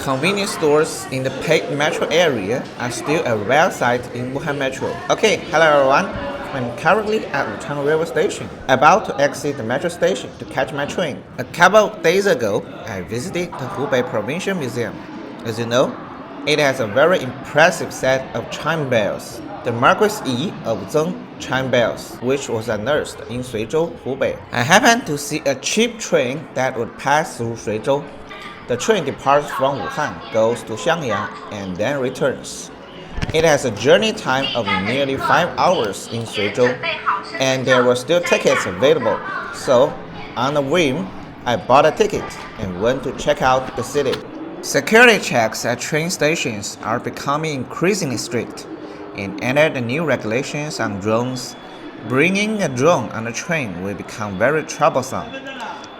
convenience stores in the paid metro area are still a rare sight in Wuhan Metro. Okay, hello everyone. I'm currently at Wuchang railway station, about to exit the metro station to catch my train. A couple of days ago, I visited the Hubei Provincial Museum. As you know, it has a very impressive set of chime bells, the Marquis Yi of Zeng chime bells, which was unearthed in Suizhou, Hubei. I happened to see a cheap train that would pass through Suizhou. The train departs from Wuhan, goes to Xiangyang, and then returns. It has a journey time of nearly 5 hours in Suizhou, and there were still tickets available. So, on a whim, I bought a ticket and went to check out the city. Security checks at train stations are becoming increasingly strict, and under the new regulations on drones, bringing a drone on a train will become very troublesome.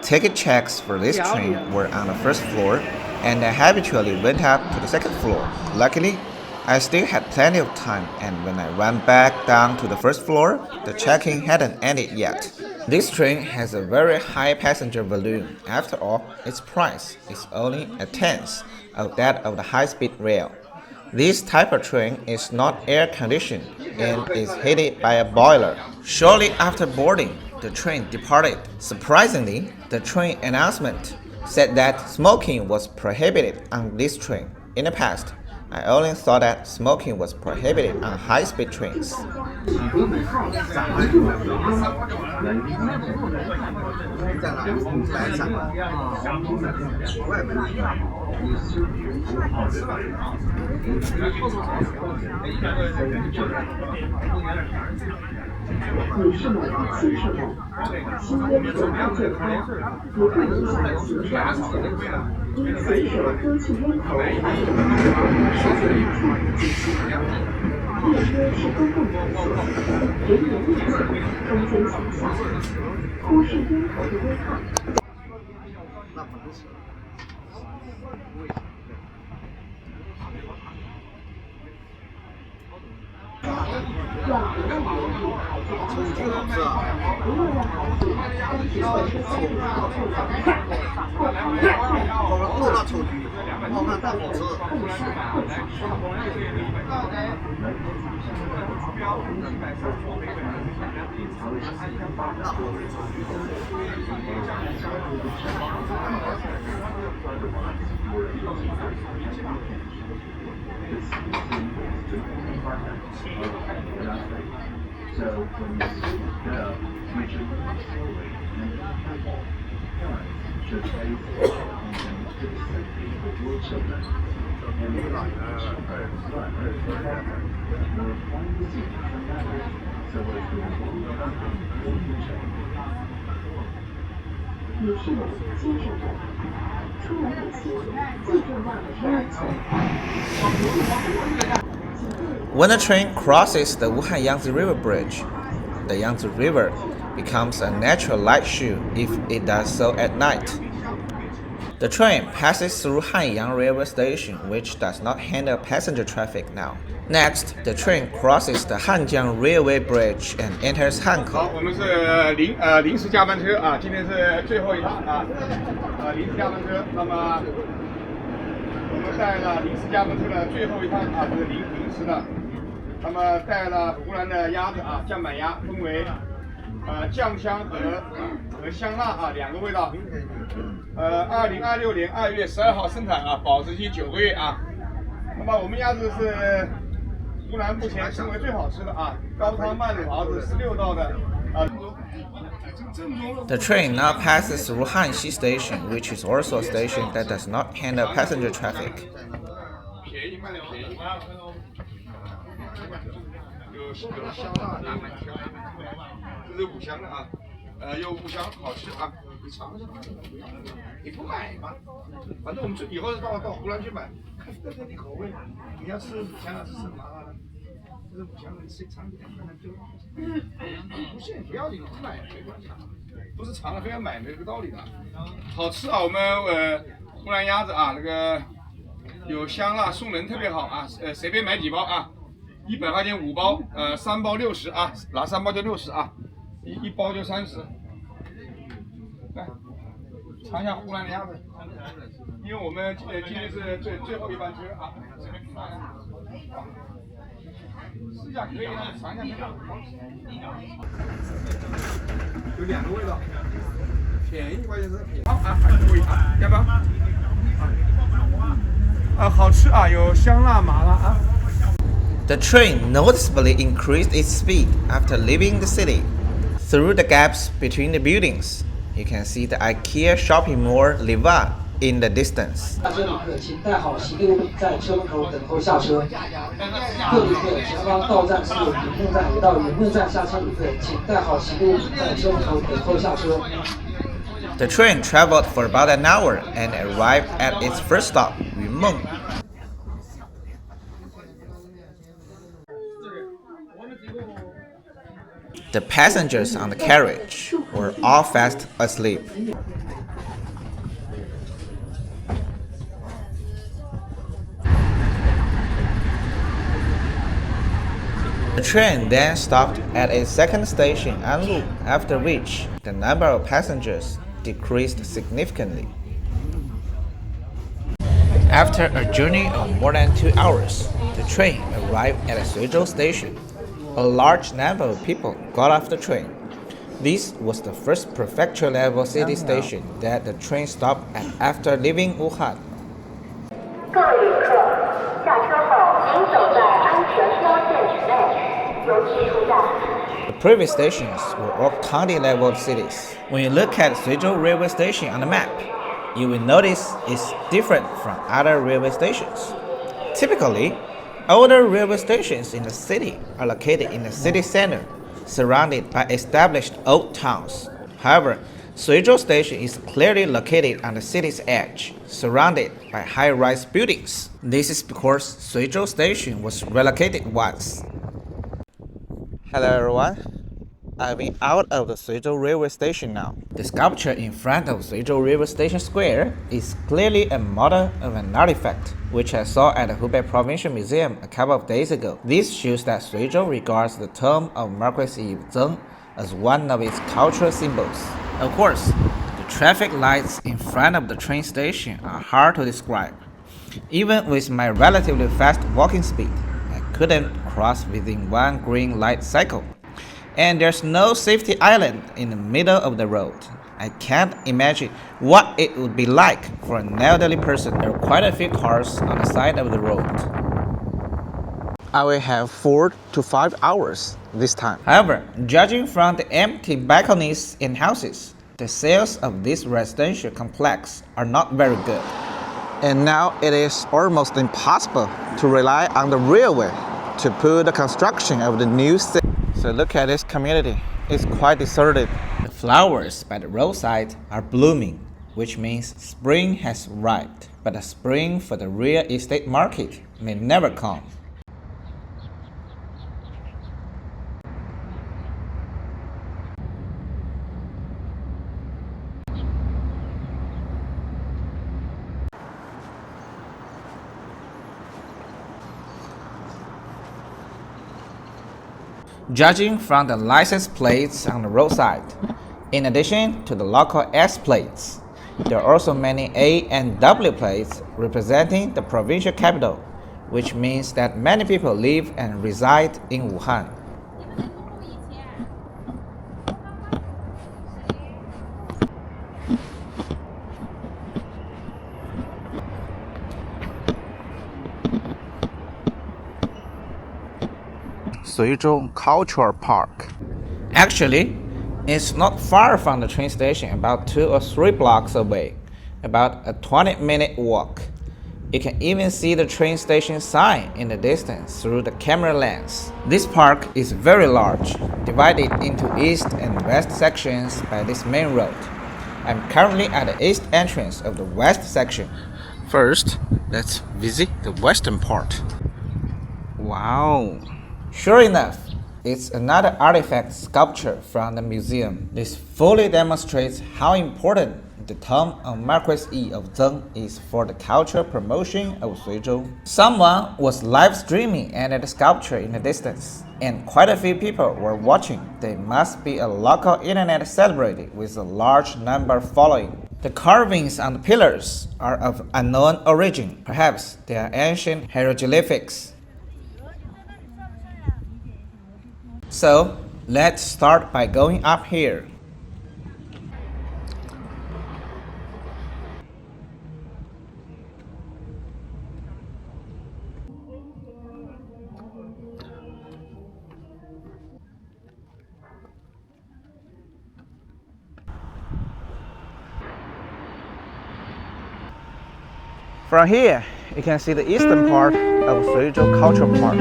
Ticket checks for this train were on the first floor, and I habitually went up to the second floor. Luckily, I still had plenty of time, and when I went back down to the first floor, the check-in hadn't ended yet. This train has a very high passenger volume. After all, its price is only a tenth of that of the high-speed rail. This type of train is not air-conditioned and is heated by a boiler. Shortly after boarding, the train departed. Surprisingly, the train announcement said that smoking was prohibited on this train. In the past, I only thought that smoking was prohibited on high-speed trains. When a train crosses the Wuhan Yangtze River Bridge, the Yangtze River becomes a natural light show if it does so at night. The train passes through Hanyang Railway Station, which does not handle passenger traffic now. Next, the train crosses the Hanjiang Railway Bridge and enters Hankou. 好，我们是临时加班车啊，今天是最后一趟啊，临时加班车。那么我们带了临时加班车的最后一趟啊，这是临时的。那么带了湖南的鸭子啊，酱板鸭，分为酱香和香辣啊2个味道。2026年2月12号生产啊，保质期9个月啊。那么我们鸭子是湖南目前称为最好吃的啊，高汤慢卤熬子16道的啊。The train now passes through Hanxi Station, which is also a station that does not handle passenger traffic. 便宜，卖的便宜。有香辣的，这是五香的啊，有五香好吃啊，你尝尝。你不买吗？反正我们以后到湖南去买，看对你口味。你要吃五香的，吃什么啊？这是五香的，你吃尝一点，看看就。不信不要你不买没关系，不是尝了非要买没有个道理的。好吃啊，我们湖南鸭子啊，那个有香辣，送人特别好啊，随便买几包啊。100块钱5包，3包60啊，拿3包就60啊，一包就30。来，尝一下湖南的鸭子。因为我们今天是最后一班车啊。试一下可以啊，尝一下没有？有两个味道，便宜关键是便宜。好啊，味啊，要不要？好吃啊，有香辣、麻辣啊。The train noticeably increased its speed after leaving the city. Through the gaps between the buildings, you can see the IKEA shopping mall Liva in the distance. 下车旅客请带好行李物品在车门口等候下车。各旅客前方到站是云梦站，到云梦站下车旅客请带好行李物品在车门口等候下车。The train traveled for about an hour and arrived at its first stop, Yunmeng. The passengers on the carriage were all fast asleep. The train then stopped at a second station, Anlu, after which the number of passengers decreased significantly. After a journey of more than 2 hours, the train arrived at a Suizhou station. A large number of people got off the train. This was the first prefecture-level city station that the train stopped at after leaving Wuhan. 各位旅客，下车后请走在安全标线之内，尤其出站。The previous stations were all county-level cities. When you look at Suizhou railway station on the map, you will notice it's different from other railway stations. Typically, older railway stations in the city are located in the city center, surrounded by established old towns. However, Suizhou Station is clearly located on the city's edge, surrounded by high-rise buildings. This is because Suizhou Station was relocated once. Hello everyone. I've been out of the Suizhou railway station now. The sculpture in front of Suizhou railway station square is clearly a model of an artifact, which I saw at the Hubei Provincial Museum a couple of days ago. This shows that Suizhou regards the tomb of Marquis Yi of Zeng as one of its cultural symbols. Of course, the traffic lights in front of the train station are hard to describe. Even with my relatively fast walking speed, I couldn't cross within one green light cycle. And there's no safety island in the middle of the road. I can't imagine what it would be like for an elderly person. There are quite a few cars on the side of the road. I will have 4 to 5 hours this time. However, judging from the empty balconies and houses, the sales of this residential complex are not very good. And now it is almost impossible to rely on the railway to pull the construction of the new city. So look at this community. It's quite deserted. The flowers by the roadside are blooming, which means spring has arrived. But the spring for the real estate market may never come. Judging from the license plates on the roadside, in addition to the local S plates, there are also many A and W plates representing the provincial capital, which means that many people live and reside in Wuhan. Suizhou Cultural Park. Actually, it's not far from the train station, about 2 or 3 blocks away, about a 20-minute walk. You can even see the train station sign in the distance through the camera lens. This park is very large, divided into east and west sections by this main road. I'm currently at the east entrance of the west section. First, let's visit the western part. Wow! Sure enough, it's another artifact sculpture from the museum. This fully demonstrates how important the tomb of Marquis Yi of Zeng is for the cultural promotion of Suizhou. Someone was live streaming at the sculpture in the distance, and quite a few people were watching. They must be a local internet celebrity with a large number following. The carvings on the pillars are of unknown origin. Perhaps they are ancient hieroglyphics. So, let's start by going up here. From here, you can see the eastern part of Suizhou Cultural Park.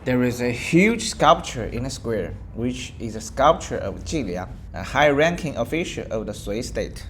There is a huge sculpture in the square, which is a sculpture of Ji Liang, a high-ranking official of the Sui state.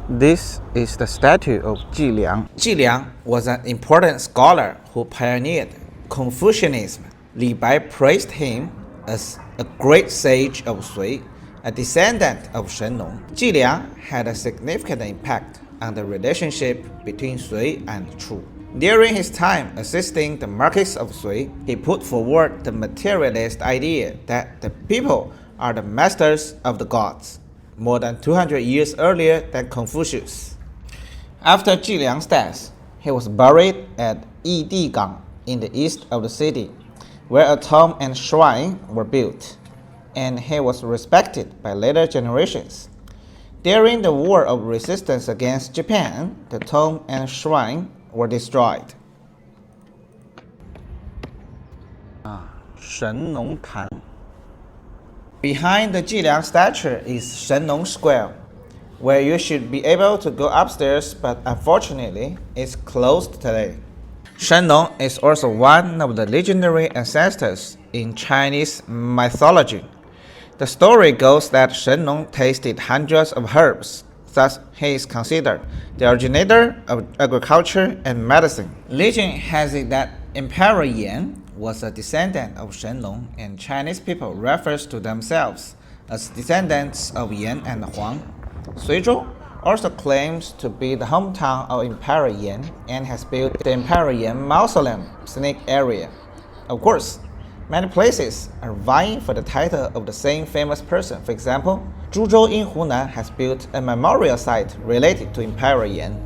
This is the statue of Ji Liang. Ji Liang was an important scholar who pioneered Confucianism. Li Bai praised him as a great sage of Sui, a descendant of Shen Nong. Ji Liang had a significant impact on the relationship between Sui and Chu. During his time assisting the Marquis of Sui, he put forward the materialist idea that the people are the masters of the gods, more than 200 years earlier than Confucius. After Ji Liang's death, he was buried at Yidigang in the east of the city, where a tomb and shrine were built, and he was respected by later generations. During the War of Resistance against Japan, the tomb and shrine were destroyed. Shen Nong Tan. Behind the Ji Liang statue is Shen Nong Square, where you should be able to go upstairs, but unfortunately, it's closed today. Shen Nong is also one of the legendary ancestors in Chinese mythology. The story goes that Shen Nong tasted hundreds of herbs, thus he is considered the originator of agriculture and medicine. Legend has it that Emperor Yan was a descendant of Shen Nong, and Chinese people refers to themselves as descendants of Yan and Huang. Suizhou also claims to be the hometown of Emperor Yan and has built the Emperor Yan Mausoleum scenic area. Of course, many places are vying for the title of the same famous person. For example, Zhuzhou in Hunan has built a memorial site related to Emperor Yan.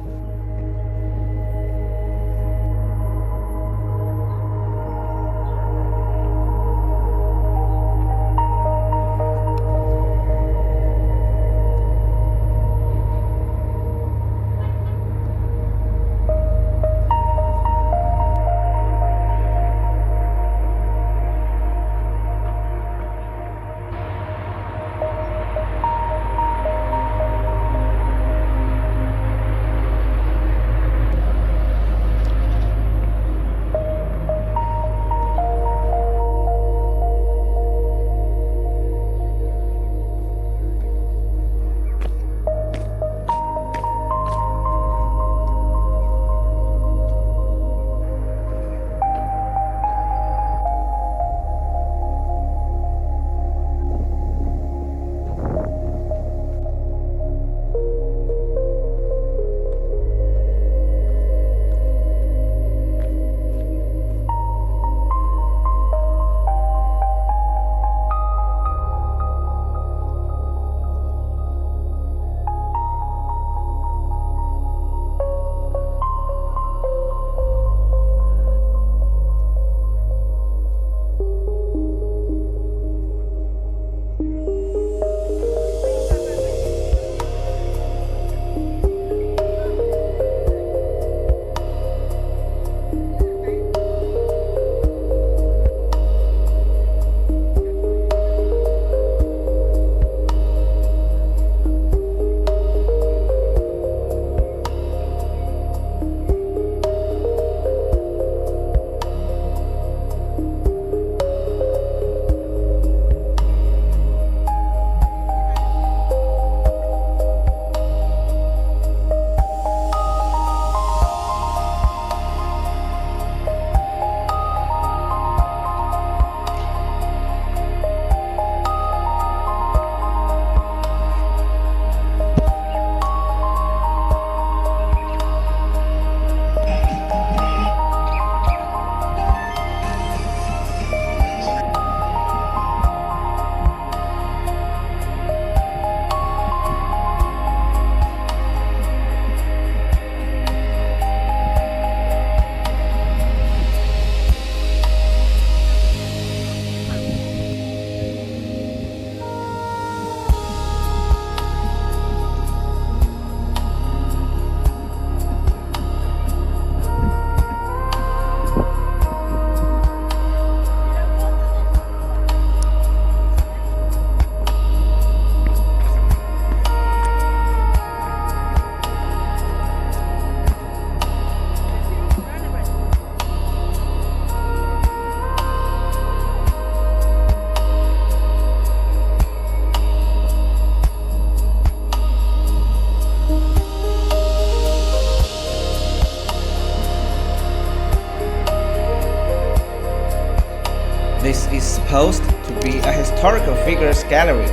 figures gallery,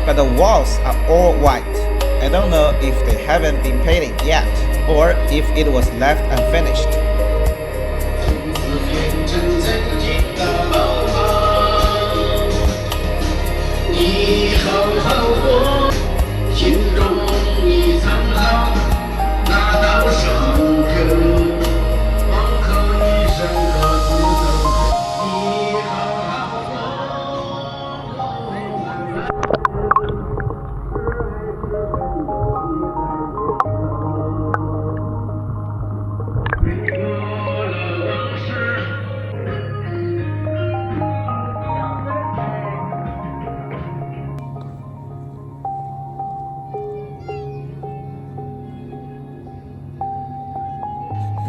but the walls are all white. I don't know if they haven't been painted yet, or if it was left unfinished.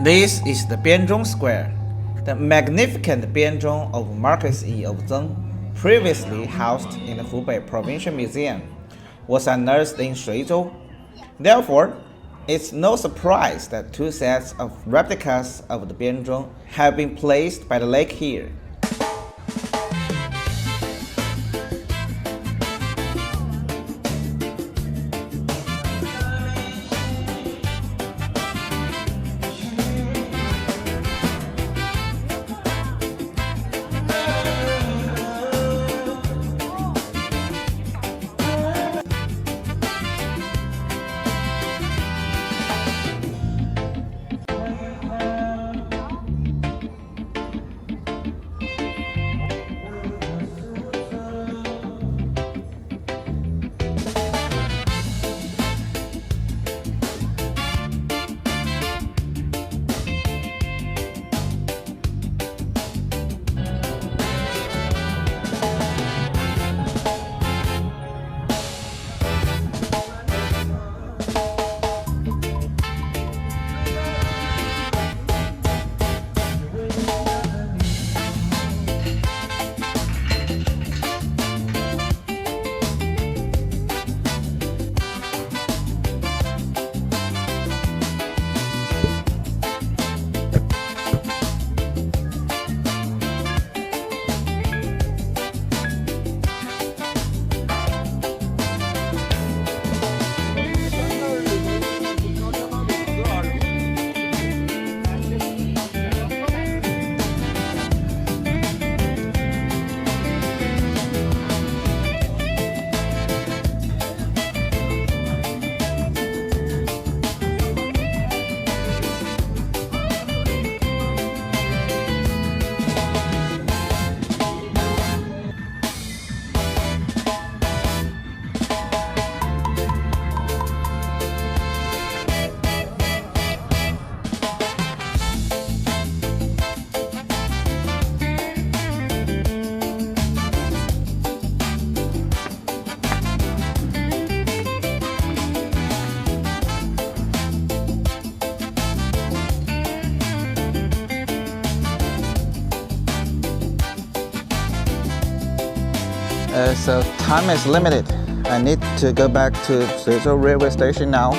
This is the Bianzhong Square. The magnificent Bianzhong of Marquis Yi of Zeng, previously housed in the Hubei Provincial Museum, was unearthed in Suizhou. Therefore, it's no surprise that two sets of replicas of the Bianzhong have been placed by the lake here. So time is limited. I need to go back to Suizhou railway station now.